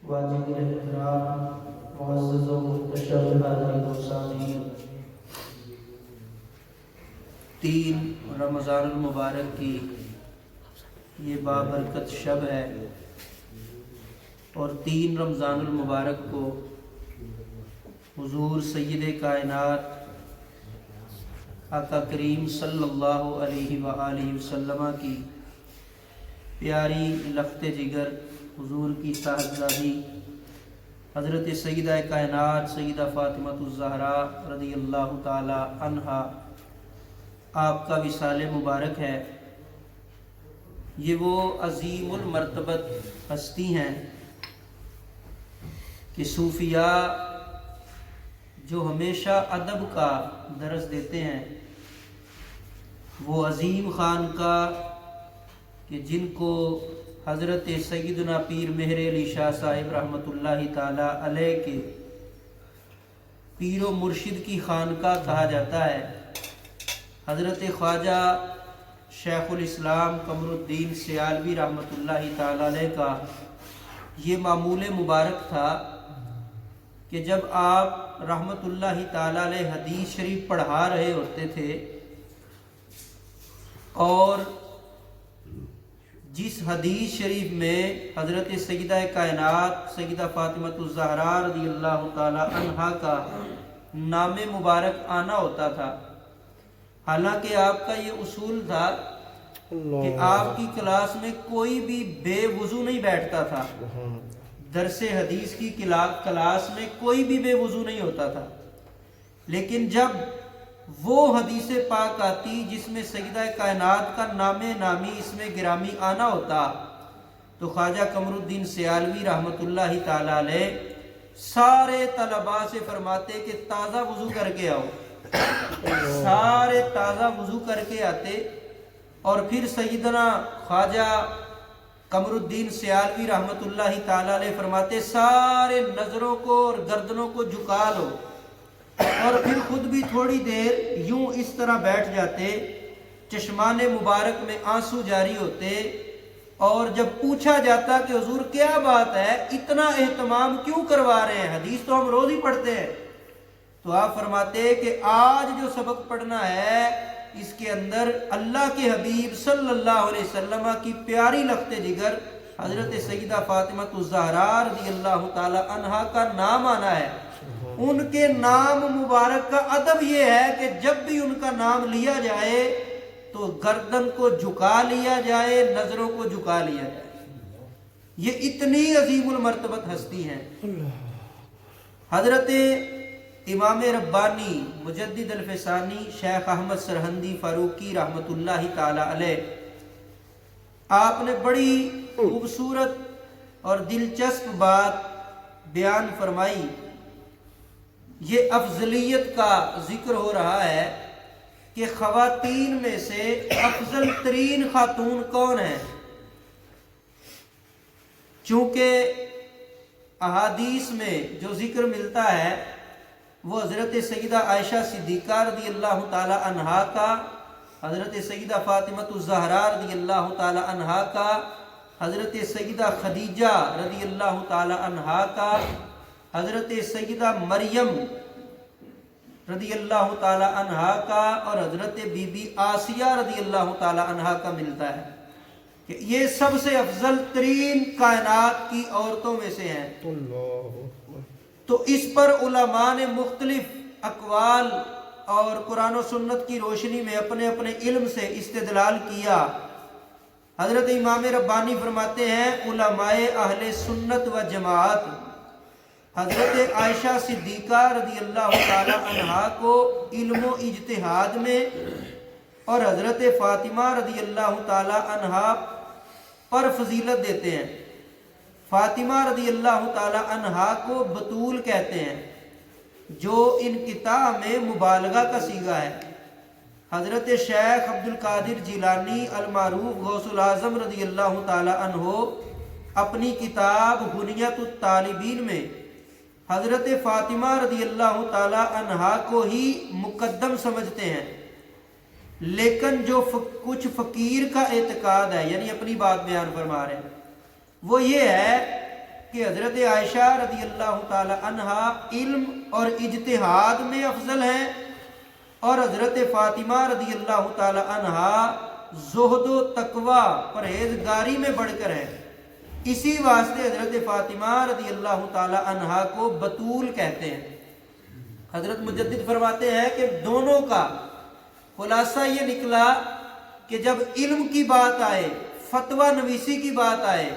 واجب الاحترام معزز و محتشم حاضرین و سامعین، 3 رمضان المبارک کی یہ بابرکت شب ہے اور 3 رمضان المبارک کو حضور سید کائنات آقا کریم صلی اللہ علیہ وآلہ وسلم کی پیاری لخت جگر حضور کی صاحبزادی حضرت سیدہ کائنات سیدہ فاطمہ الزہراء رضی اللہ تعالی عنہا آپ کا وصال مبارک ہے۔ یہ وہ عظیم المرتبت ہستی ہیں کہ صوفیاء جو ہمیشہ ادب کا درس دیتے ہیں، وہ عظیم خانقاہ کہ جن کو حضرت سیدنا پیر مہر علی شاہ صاحب رحمۃ اللہ تعالی علیہ کے پیر و مرشد کی خانقاہ کہا جاتا ہے۔ حضرت خواجہ شیخ الاسلام قمر الدین سیالوی رحمۃ اللہ تعالی علیہ کا یہ معمول مبارک تھا کہ جب آپ رحمۃ اللہ تعالی علیہ حدیث شریف پڑھا رہے ہوتے تھے اور جس حدیث شریف میں حضرت سیدہ کائنات سیدہ فاطمہ الزہراء رضی اللہ تعالی عنہا کا نام مبارک آنا ہوتا تھا، حالانکہ آپ کا یہ اصول تھا کہ آپ کی کلاس میں کوئی بھی بے وضو نہیں بیٹھتا تھا، درس حدیث کی کلاس میں کوئی بھی بے وضو نہیں ہوتا تھا، لیکن جب وہ حدیث پاک آتی جس میں سیدہ کائنات کا نام نامی اس میں گرامی آنا ہوتا تو خواجہ قمر الدین سیالوی رحمۃ اللہ تعالی علیہ سارے طلباء سے فرماتے کہ تازہ وضو کر کے آؤ، سارے تازہ وضو کر کے آتے اور پھر سیدنا خواجہ قمر الدین سیالوی رحمۃ اللہ تعالی علیہ فرماتے سارے نظروں کو اور گردنوں کو جھکا لو، اور پھر خود بھی تھوڑی دیر یوں اس طرح بیٹھ جاتے، چشمان مبارک میں آنسو جاری ہوتے، اور جب پوچھا جاتا کہ حضور کیا بات ہے اتنا اہتمام کیوں کروا رہے ہیں، حدیث تو ہم روز ہی پڑھتے ہیں، تو آپ فرماتے کہ آج جو سبق پڑھنا ہے اس کے اندر اللہ کے حبیب صلی اللہ علیہ وسلم کی پیاری لخت جگر حضرت سیدہ فاطمہ الزہراء رضی اللہ تعالی عنہا کا نام آنا ہے۔ ان کے نام مبارک کا ادب یہ ہے کہ جب بھی ان کا نام لیا جائے تو گردن کو جھکا لیا جائے، نظروں کو جھکا لیا جائے، یہ اتنی عظیم المرتبت ہستی ہیں۔ حضرت امام ربانی مجدد الفسانی شیخ احمد سرہندی فاروقی رحمۃ اللہ تعالی علیہ، آپ نے بڑی خوبصورت اور دلچسپ بات بیان فرمائی۔ یہ افضلیت کا ذکر ہو رہا ہے کہ خواتین میں سے افضل ترین خاتون کون ہے، چونکہ احادیث میں جو ذکر ملتا ہے وہ حضرت سیدہ عائشہ صدیقہ رضی اللہ تعالی عنہا کا، حضرت سیدہ فاطمہ الزہراء رضی اللہ تعالی عنہا کا، حضرت سیدہ خدیجہ رضی اللہ تعالی عنہا کا، حضرت سیدہ مریم رضی اللہ تعالی عنہا کا، اور حضرت بی بی آسیہ رضی اللہ تعالی عنہا کا ملتا ہے کہ یہ سب سے افضل ترین کائنات کی عورتوں میں سے ہیں۔ تو اس پر علماء نے مختلف اقوال اور قرآن و سنت کی روشنی میں اپنے اپنے علم سے استدلال کیا۔ حضرت امام ربانی فرماتے ہیں علماء اہل سنت و جماعت حضرت عائشہ صدیقہ رضی اللہ تعالی عنہا کو علم و اجتہاد میں اور حضرت فاطمہ رضی اللہ تعالی عنہا پر فضیلت دیتے ہیں۔ فاطمہ رضی اللہ تعالی عنہا کو بطول کہتے ہیں، جو انقطاع میں مبالغہ کا صیغہ ہے۔ حضرت شیخ عبد القادر جیلانی المعروف غوث الاعظم رضی اللہ تعالی عنہ اپنی کتاب غنیۃ الطالبین میں حضرت فاطمہ رضی اللہ تعالی عنہا کو ہی مقدم سمجھتے ہیں، لیکن جو کچھ فقیر کا اعتقاد ہے، یعنی اپنی بات بیان فرما رہے ہیں، وہ یہ ہے کہ حضرت عائشہ رضی اللہ تعالی عنہا علم اور اجتہاد میں افضل ہیں اور حضرت فاطمہ رضی اللہ تعالی عنہا زہد و تقوی پرہیزگاری میں بڑھ کر ہیں. اسی واسطے حضرت فاطمہ رضی اللہ تعالی عنہا کو بطول کہتے ہیں. حضرت مجدد فرماتے ہیں کہ دونوں کا خلاصہ یہ نکلا کہ جب علم کی بات آئے، فتویٰ نویسی کی بات آئے،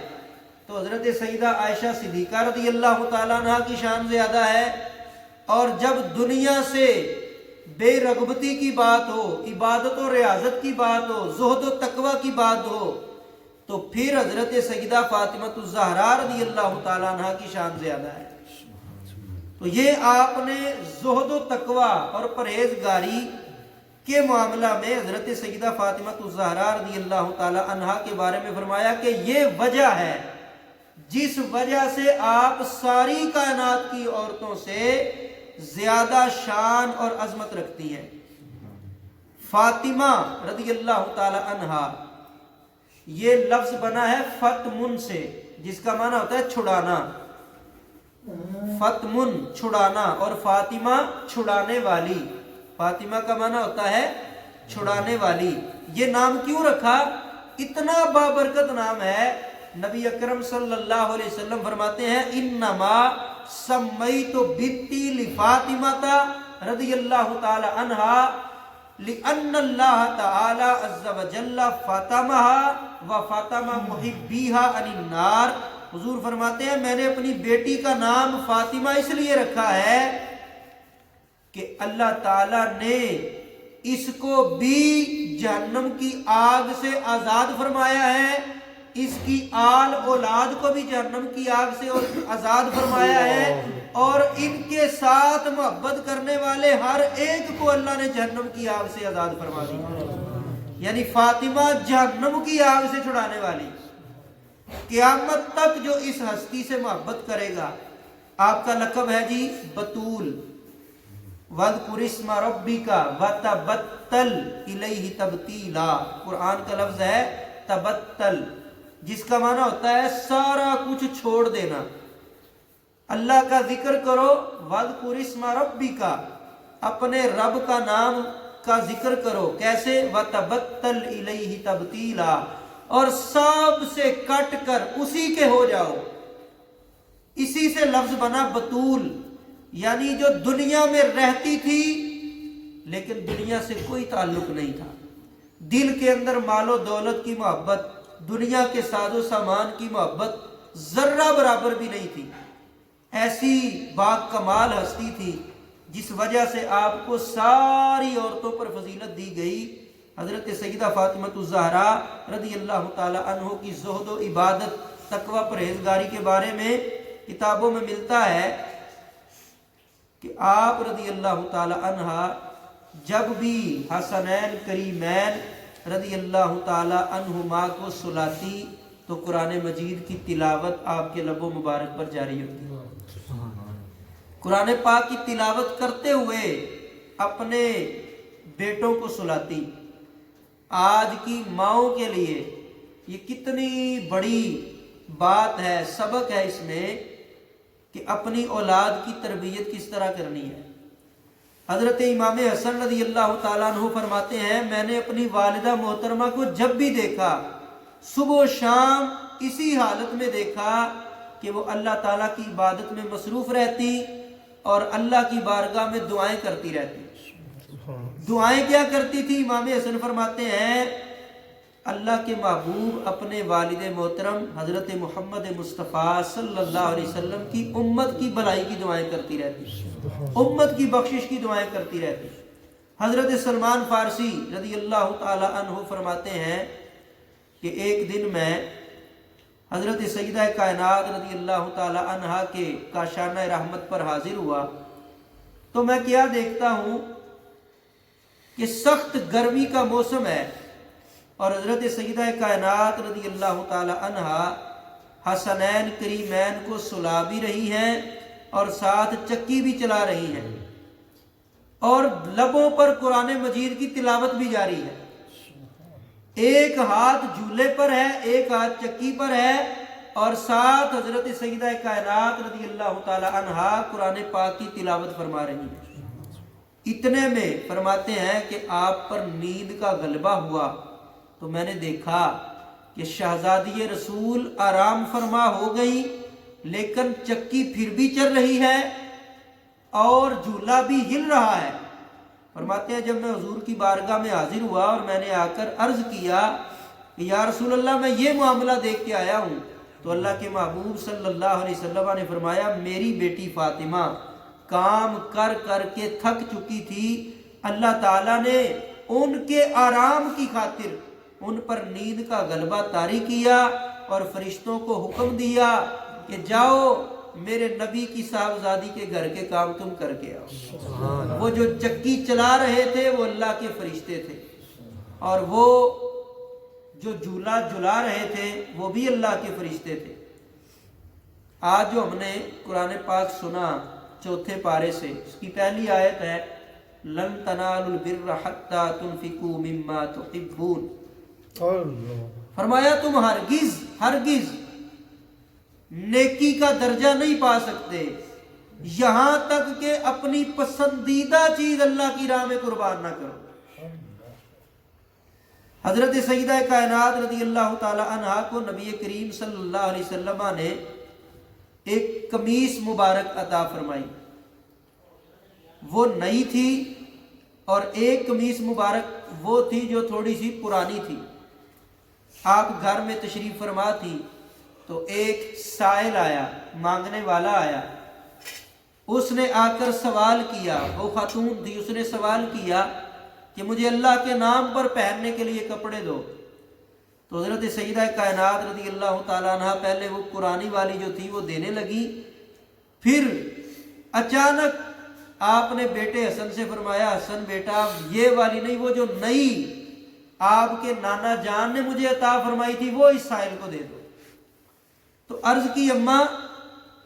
تو حضرت سیدہ عائشہ صدیقہ رضی اللہ تعالیٰ عنہ کی شان زیادہ ہے، اور جب دنیا سے بے رغبتی کی بات ہو، عبادت و ریاضت کی بات ہو، زہد و تقوی کی بات ہو، تو پھر حضرت سیدہ فاطمہ الزہرا رضی اللہ تعالیٰ عنہ کی شان زیادہ ہے. تو یہ آپ نے زہد و تقوی اور پرہیزگاری کے معاملہ میں حضرت سیدہ فاطمہ الزہرا رضی اللہ تعالی عنہا کے بارے میں فرمایا کہ یہ وجہ ہے جس وجہ سے آپ ساری کائنات کی عورتوں سے زیادہ شان اور عظمت رکھتی ہیں. فاطمہ رضی اللہ تعالی عنہا، یہ لفظ بنا ہے فتمن سے، جس کا معنی ہوتا ہے چھڑانا. فتمن چھڑانا اور فاطمہ چھڑانے والی. فاطمہ کا معنی ہوتا ہے چھڑانے والی. یہ نام کیوں رکھا؟ اتنا بابرکت نام ہے. نبی اکرم صلی اللہ علیہ وسلم فرماتے ہیں انما سمیت بنتی لفاطمہ رضی اللہ تعالی عنہا لأن اللہ تعالی عز وجل فاطمہ و فاطمہ محبیہا عن النار. حضور فرماتے ہیں میں نے اپنی بیٹی کا نام فاطمہ اس لیے رکھا ہے کہ اللہ تعالیٰ نے اس کو بھی جہنم کی آگ سے آزاد فرمایا ہے، اس کی آل اولاد کو بھی جہنم کی آگ سے آزاد فرمایا ہے، اور ان کے ساتھ محبت کرنے والے ہر ایک کو اللہ نے جہنم کی آگ سے آزاد فرما دیا. یعنی فاطمہ جہنم کی آگ سے چھڑانے والی. قیامت تک جو اس ہستی سے محبت کرے گا، آپ کا لقب ہے جی بطول. وَاذْكُرِ اسْمَ رَبِّكَ وَتَبَتَّلْ إِلَيْهِ تَبْتِيلًا. قرآن کا لفظ ہے تبتل، جس کا معنی ہوتا ہے سارا کچھ چھوڑ دینا. اللہ کا ذکر کرو. وَاذْكُرِ اسْمَ رَبِّكَ، اپنے رب کا نام کا ذکر کرو. کیسے؟ وَتَبَتَّلْ إِلَيْهِ تَبْتِيلًا، اور سب سے کٹ کر اسی کے ہو جاؤ. اسی سے لفظ بنا بطول، یعنی جو دنیا میں رہتی تھی لیکن دنیا سے کوئی تعلق نہیں تھا. دل کے اندر مال و دولت کی محبت، دنیا کے ساز و سامان کی محبت ذرہ برابر بھی نہیں تھی. ایسی با کمال ہستی تھی جس وجہ سے آپ کو ساری عورتوں پر فضیلت دی گئی. حضرت سیدہ فاطمہ الزہرا رضی اللہ تعالی عنہ کی زہد و عبادت، تقوی، پرہیزگاری کے بارے میں کتابوں میں ملتا ہے کہ آپ رضی اللہ تعالی عنہ جب بھی حسنین کریمین رضی اللہ تعالی عنہما کو سلاتی تو قرآن مجید کی تلاوت آپ کے لب و مبارک پر جاری ہوتی. قرآن پاک کی تلاوت کرتے ہوئے اپنے بیٹوں کو سلاتی. آج کی ماؤں کے لیے یہ کتنی بڑی بات ہے، سبق ہے اس میں کہ اپنی اولاد کی تربیت کس طرح کرنی ہے. حضرت امام حسن رضی اللہ تعالیٰ عنہ فرماتے ہیں میں نے اپنی والدہ محترمہ کو جب بھی دیکھا، صبح و شام اسی حالت میں دیکھا کہ وہ اللہ تعالیٰ کی عبادت میں مصروف رہتی اور اللہ کی بارگاہ میں دعائیں کرتی رہتی. دعائیں کیا کرتی تھی؟ امام حسن فرماتے ہیں اللہ کے محبوب اپنے والد محترم حضرت محمد مصطفیٰ صلی اللہ علیہ وسلم کی امت کی بھلائی کی دعائیں کرتی رہتی، امت کی بخشش کی دعائیں کرتی رہتی. حضرت سلمان فارسی رضی اللہ تعالی عنہ فرماتے ہیں کہ ایک دن میں حضرت سیدہ کائنات رضی اللہ تعالی عنہا کے کاشانہ رحمت پر حاضر ہوا تو میں کیا دیکھتا ہوں کہ سخت گرمی کا موسم ہے اور حضرت سیدہ کائنات رضی اللہ تعالی عنہا حسنین کریمین کو سلا بھی رہی ہیں اور ساتھ چکی بھی چلا رہی ہیں اور لبوں پر قرآن مجید کی تلاوت بھی جاری ہے. ایک ہاتھ جھولے پر ہے، ایک ہاتھ چکی پر ہے اور ساتھ حضرت سیدہ کائنات رضی اللہ تعالی عنہا قرآن پاک کی تلاوت فرما رہی ہیں۔ اتنے میں فرماتے ہیں کہ آپ پر نیند کا غلبہ ہوا تو میں نے دیکھا کہ شہزادی رسول آرام فرما ہو گئی، لیکن چکی پھر بھی چل رہی ہے اور جھولا بھی ہل رہا ہے۔ فرماتے ہیں جب میں حضور کی بارگاہ میں حاضر ہوا اور میں نے آ کر عرض کیا کہ یا رسول اللہ میں یہ معاملہ دیکھ کے آیا ہوں، تو اللہ کے محبوب صلی اللہ علیہ وسلم نے فرمایا میری بیٹی فاطمہ کام کر کر کے تھک چکی تھی، اللہ تعالیٰ نے ان کے آرام کی خاطر ان پر نیند کا غلبہ طاری کیا اور فرشتوں کو حکم دیا کہ جاؤ میرے نبی کی صاحبزادی کے گھر کے کام تم کر کے آؤ۔ وہ جو چکی چلا رہے تھے وہ اللہ کے فرشتے تھے، اور وہ جو جھولا جھلا رہے تھے وہ بھی اللہ کے فرشتے تھے۔ آج جو ہم نے قرآن پاک سنا چوتھے پارے سے، اس کی پہلی آیت ہے لن تنالوا البر حتی تنفقوا مما تحبون۔ فرمایا تم ہرگز نیکی کا درجہ نہیں پا سکتے یہاں تک کہ اپنی پسندیدہ چیز اللہ کی راہ میں قربان نہ کرو۔ حضرت سیدہ کائنات رضی اللہ تعالی عنہا کو نبی کریم صلی اللہ علیہ وسلم نے ایک قمیص مبارک عطا فرمائی، وہ نئی تھی، اور ایک قمیص مبارک وہ تھی جو تھوڑی سی پرانی تھی۔ آپ گھر میں تشریف فرما تھی تو ایک سائل آیا، مانگنے والا آیا، اس نے آ کر سوال کیا، وہ خاتون تھی، اس نے سوال کیا کہ مجھے اللہ کے نام پر پہننے کے لیے کپڑے دو۔ تو حضرت سیدہ کائنات رضی اللہ تعالیٰ عنہ پہلے وہ پرانی والی جو تھی وہ دینے لگی، پھر اچانک آپ نے بیٹے حسن سے فرمایا حسن بیٹا یہ والی نہیں، وہ جو نئی آپ کے نانا جان نے مجھے عطا فرمائی تھی وہ اس سائل کو دے دو۔ تو عرض کی اماں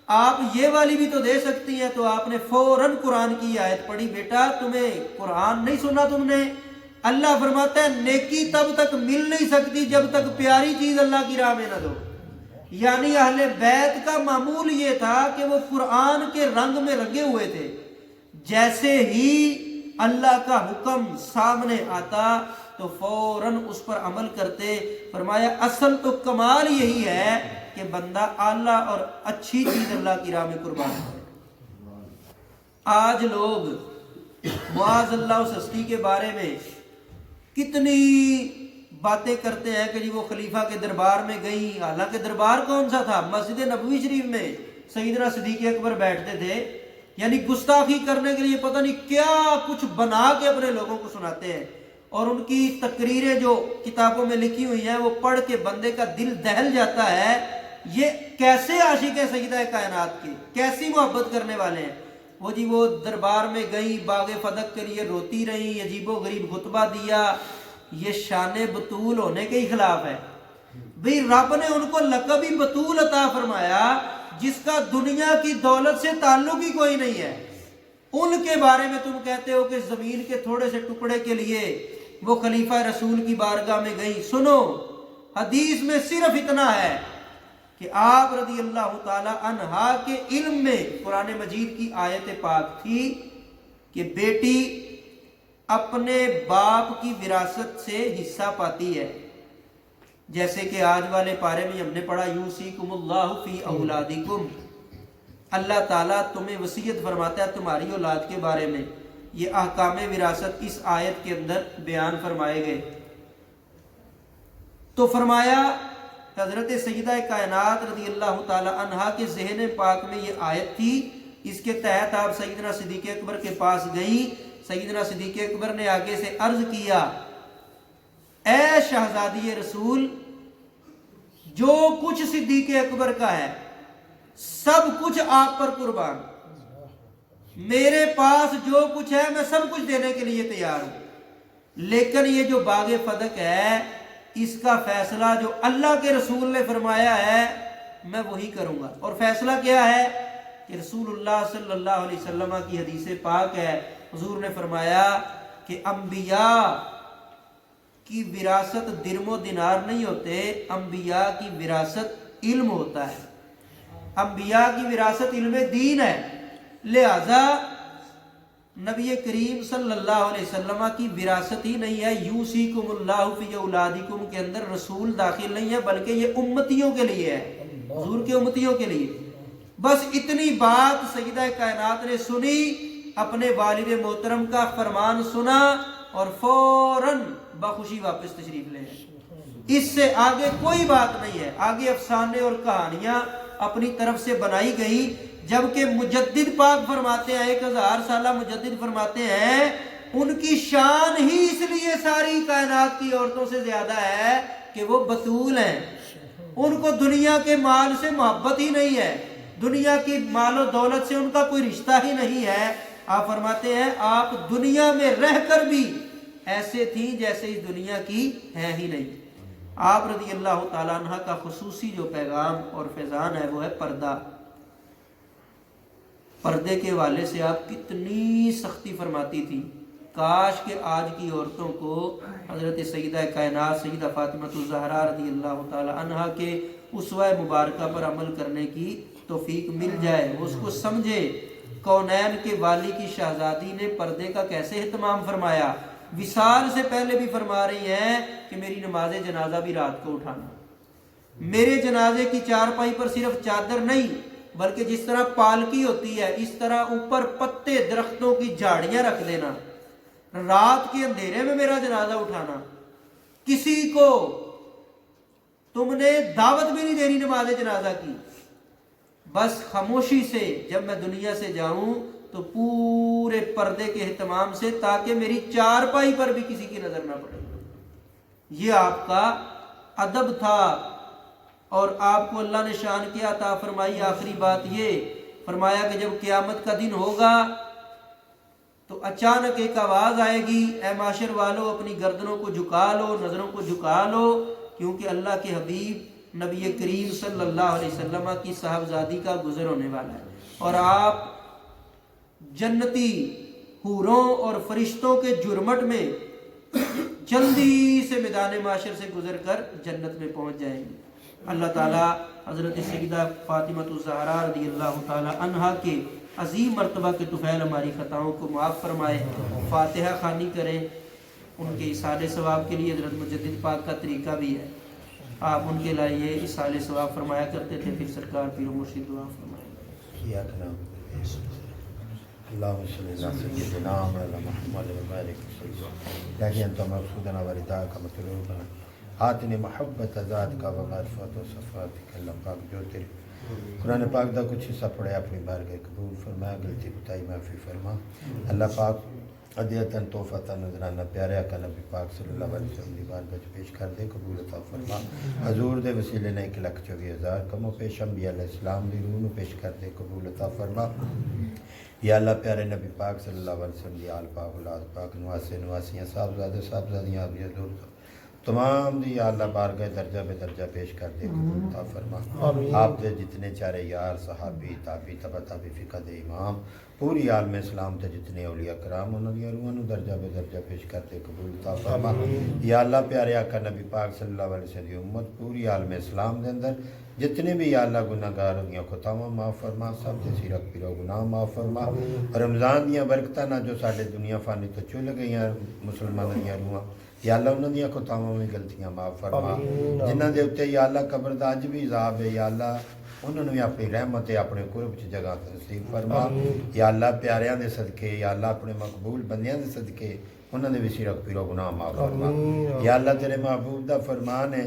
آپ یہ والی بھی تو دے سکتی ہیں، تو آپ نے فوراً قرآن کی آیت پڑھی، بیٹا تمہیں قرآن نہیں سنا تم نے؟ اللہ فرماتا ہے نیکی تب تک مل نہیں سکتی جب تک پیاری چیز اللہ کی راہ میں نہ دو۔ یعنی اہل بیت کا معمول یہ تھا کہ وہ قرآن کے رنگ میں رنگے ہوئے تھے، جیسے ہی اللہ کا حکم سامنے آتا تو فوراً اس پر عمل کرتے۔ فرمایا اصل تو کمال یہی ہے کہ بندہ اعلیٰ اور اچھی چیز اللہ کی راہ میں قربان کرے۔ آج لوگ معاذ اللہ اس ہستی کے بارے میں کتنی باتیں کرتے ہیں کہ جی وہ خلیفہ کے دربار میں گئی، حالانکہ دربار کون سا تھا؟ مسجد نبوی شریف میں سیدنا صدیق اکبر بیٹھتے تھے، یعنی گستاخی کرنے کے لیے پتہ نہیں کیا کچھ بنا کے اپنے لوگوں کو سناتے ہیں، اور ان کی تقریریں جو کتابوں میں لکھی ہوئی ہیں وہ پڑھ کے بندے کا دل دہل جاتا ہے۔ یہ کیسے عاشق ہے سیدہ کائنات کے، کیسی محبت کرنے والے ہیں۔ وہ دربار میں گئی، باغ فدق کے لیے روتی رہی، عجیب و غریب خطبہ دیا، یہ شان بطول ہونے کے ہی خلاف ہے۔ بھئی رب نے ان کو لقب ہی بطول عطا فرمایا جس کا دنیا کی دولت سے تعلق ہی کوئی نہیں ہے، ان کے بارے میں تم کہتے ہو کہ زمین کے تھوڑے سے ٹکڑے کے لیے وہ خلیفہ رسول کی بارگاہ میں گئی۔ سنو حدیث میں صرف اتنا ہے کہ آپ رضی اللہ تعالی عنہا کے علم میں قرآن مجید کی آیت پاک تھی کہ بیٹی اپنے باپ کی وراثت سے حصہ پاتی ہے، جیسے کہ آج والے پارے میں ہم نے پڑھا یوصیکم اللہ فی اولادکم، اللہ تعالیٰ تمہیں وصیت فرماتا ہے تمہاری اولاد کے بارے میں۔ یہ احکام وراثت اس آیت کے اندر بیان فرمائے گئے۔ تو فرمایا حضرت سیدہ کائنات رضی اللہ تعالی عنہا کے ذہن پاک میں یہ آیت تھی، اس کے تحت آپ سیدنا صدیق اکبر کے پاس گئی۔ سیدنا صدیق اکبر نے آگے سے عرض کیا اے شہزادی رسول، جو کچھ صدیق اکبر کا ہے سب کچھ آپ پر قربان، میرے پاس جو کچھ ہے میں سب کچھ دینے کے لیے تیار ہوں، لیکن یہ جو باغ فدق ہے اس کا فیصلہ جو اللہ کے رسول نے فرمایا ہے میں وہی کروں گا۔ اور فیصلہ کیا ہے کہ رسول اللہ صلی اللہ علیہ وسلم کی حدیث پاک ہے، حضور نے فرمایا کہ انبیاء کی وراثت درم و دینار نہیں ہوتے، انبیاء کی وراثت علم ہوتا ہے، انبیاء کی وراثت علم دین ہے، لہذا نبی کریم صلی اللہ علیہ وسلم کی وراثت ہی نہیں ہے یوصیکم اللہ فی اولادکم کے اندر رسول داخل نہیں ہے، بلکہ یہ امتیوں کے لیے ہے، حضور کے امتیوں کے لیے۔ بس اتنی بات سیدہ کائنات نے سنی، اپنے والد محترم کا فرمان سنا اور فوراً بخوشی واپس تشریف لے گئے۔ اس سے آگے کوئی بات نہیں ہے، آگے افسانے اور کہانیاں اپنی طرف سے بنائی گئی، جبکہ مجدد پاک فرماتے ہیں، 1000 سالہ مجدد فرماتے ہیں، ان کی شان ہی اس لیے ساری کائنات کی عورتوں سے زیادہ ہے کہ وہ بتول ہیں، ان کو دنیا کے مال سے محبت ہی نہیں ہے، دنیا کی مال و دولت سے ان کا کوئی رشتہ ہی نہیں ہے۔ آپ فرماتے ہیں آپ دنیا میں رہ کر بھی ایسے تھیں جیسے اس دنیا کی ہے ہی نہیں۔ آپ رضی اللہ تعالیٰ عنہ کا خصوصی جو پیغام اور فیضان ہے وہ ہے پردہ۔ پردے کے حوالے سے آپ کتنی سختی فرماتی تھی، کاش کہ آج کی عورتوں کو حضرت سیدہ کائنات سیدہ فاطمہ الزہرا رضی اللہ تعالیٰ عنہ کے اسوہ مبارکہ پر عمل کرنے کی توفیق مل جائے، وہ اس کو سمجھے۔ کونین کے والی کی شہزادی نے پردے کا کیسے اہتمام فرمایا، وصال سے پہلے بھی فرما رہی ہیں کہ میری نماز جنازہ بھی رات کو اٹھانا، میرے جنازے کی چارپائی پر صرف چادر نہیں بلکہ جس طرح پالکی ہوتی ہے اس طرح اوپر پتے درختوں کی جھاڑیاں رکھ دینا، رات کے اندھیرے میں میرا جنازہ اٹھانا، کسی کو تم نے دعوت بھی نہیں دینی نماز جنازہ کی، بس خاموشی سے جب میں دنیا سے جاؤں تو پورے پردے کے اہتمام سے، تاکہ میری چارپائی پر بھی کسی کی نظر نہ پڑے۔ یہ آپ کا ادب تھا، اور آپ کو اللہ نے شان کیا عطا فرمائی۔ آخری بات یہ فرمایا کہ جب قیامت کا دن ہوگا تو اچانک ایک آواز آئے گی، اے معاشر والو اپنی گردنوں کو جھکا لو، نظروں کو جھکا لو، کیونکہ اللہ کے حبیب نبی کریم صلی اللہ علیہ وسلم کی صاحبزادی کا گزر ہونے والا ہے، اور آپ جنتی حوروں اور فرشتوں کے جرمٹ میں جلدی سے میدان معاشر سے گزر کر جنت میں پہنچ جائیں گے۔ اللہ تعالیٰ حضرت سیدہ فاطمہ الزہرا رضی اللہ تعالیٰ عنہا کے عظیم مرتبہ کے طفیل ہماری خطاؤں کو معاف فرمائے، فاتحہ خوانی کریں۔ ان کے اصالِ ثواب کے لیے حضرت مجدد پاک کا طریقہ بھی ہے، آپ ان کے لیے اصالِ ثواب فرمایا کرتے تھے، پھر سرکار پیر و مرشد دعا فرمائے۔ اللهم صل على سيدنا محمد وبارك وسلم لكن انت مقصودنا ورداك مطلوبنا آتنی محبت ذات کا ومعرفت و صفاتک۔ اللہ پاک جو تیرے قرآن پاک دا کچھ حصہ پڑھے اپنی بارگاہ قبول فرمایا، غلطی کوتاہی معافی فرما۔ اللہ پاک ہدیتاً تحفتاً نذرانہ پیارے آقا نبی پاک صلی اللہ علیہ وسلم دی بارگاہ وچ پیش کر دے، قبول عطا فرما۔ حضور دے وسیلے نے 1,24,000 کم و پیش انبیاء علیہ السلام دی روح نو پیش کر دے، قبول عطا فرما۔ یا اللہ پیارے نبی پاک صلی اللہ علیہ وسلم دی آل پاک اولاد پاک نواسے نواسیاں صاحبزادے صاحبزادیاں آبیاں دور تمام دی یا اللہ بارگاہ درجہ بے درجہ پیش کر دے، قبول عطا فرما۔ آپ دے جتنے چارے یار صحابی تابعی تبع تابعی فقہ دے امام پوری عالم اسلام تے جتنے اولیاء کرام انہوں نے روحاں نو درجہ بے درجہ پیش کر دے، قبول عطا فرما۔ یا اللہ پیارے آقا نبی پاک صلی اللہ علیہ وسلم دی امت پوری عالم اسلام دے اندر جتنے بھی یا اللہ گناہ گار ہوگیاں خطاواں معاف فرما، سب دے سیرک پیرو گناہ معاف فرما۔ رمضان دیاں برکتاں نہ جو ساڈے دنیا فانی تو چل گئیاں مسلماناں دیاں روحاں، یا اللہ انہاں دیاں خطاواں میں غلطیاں معاف فرما۔ جنہاں دے اوتے یا اللہ قبر دا اج بھی عذاب ہے، یا اللہ انہوں نے اپنی رحمت اپنے قرب چ جگہ نصیب فرما۔ یا اللہ پیاریاں دے صدقے، یا اللہ اپنے مقبول بندیاں دے صدقے انہوں نے بھی سیرک پیرو گناہ معاف فرما۔ یا اللہ تیرے محبوب دا فرمان ہے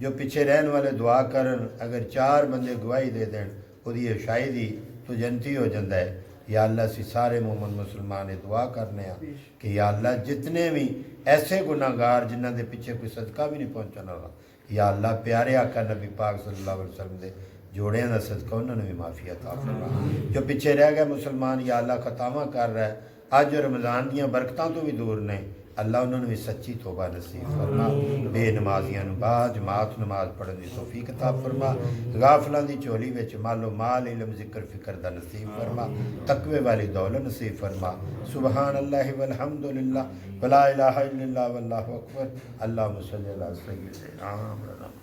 جو پیچھے رہن والے دعا کرن، اگر 4 بندے گواہی دے دیں وہ دی شاہدی تو جنتی ہو جاندہ ہے۔ یا اللہ سی سارے مومن مسلمان دعا کرنے ہیں کہ یا اللہ جتنے بھی ایسے گناہ گار جنہ دے پیچھے کوئی صدقہ بھی نہیں پہنچنا رہا، یا اللہ پیارے آقا نبی پاک صلی اللہ علیہ وسلم دے جوڑے دا صدقہ انہوں نے بھی معافی عطا فرما۔ جو پیچھے رہ گئے مسلمان یا اللہ خطاواں کر رہا ہے آج جو رمضان دیاں برکتاں تو بھی دور نہیں، اللہ انہوں نے بھی سچی توبہ نصیب فرما۔ بے نمازیاں نو با جماعت نماز پڑھن دی توفیق عطا فرما۔ غافلاں دی چولی وچ مال و مال علم ذکر فکر دا نصیب فرما۔ تقوی والی دولت نصیب فرما۔ سبحان اللہ والحمد للہ ولا الہ الا اللہ واللہ اکبر۔ اللہم صلی علی سیدنا محمد۔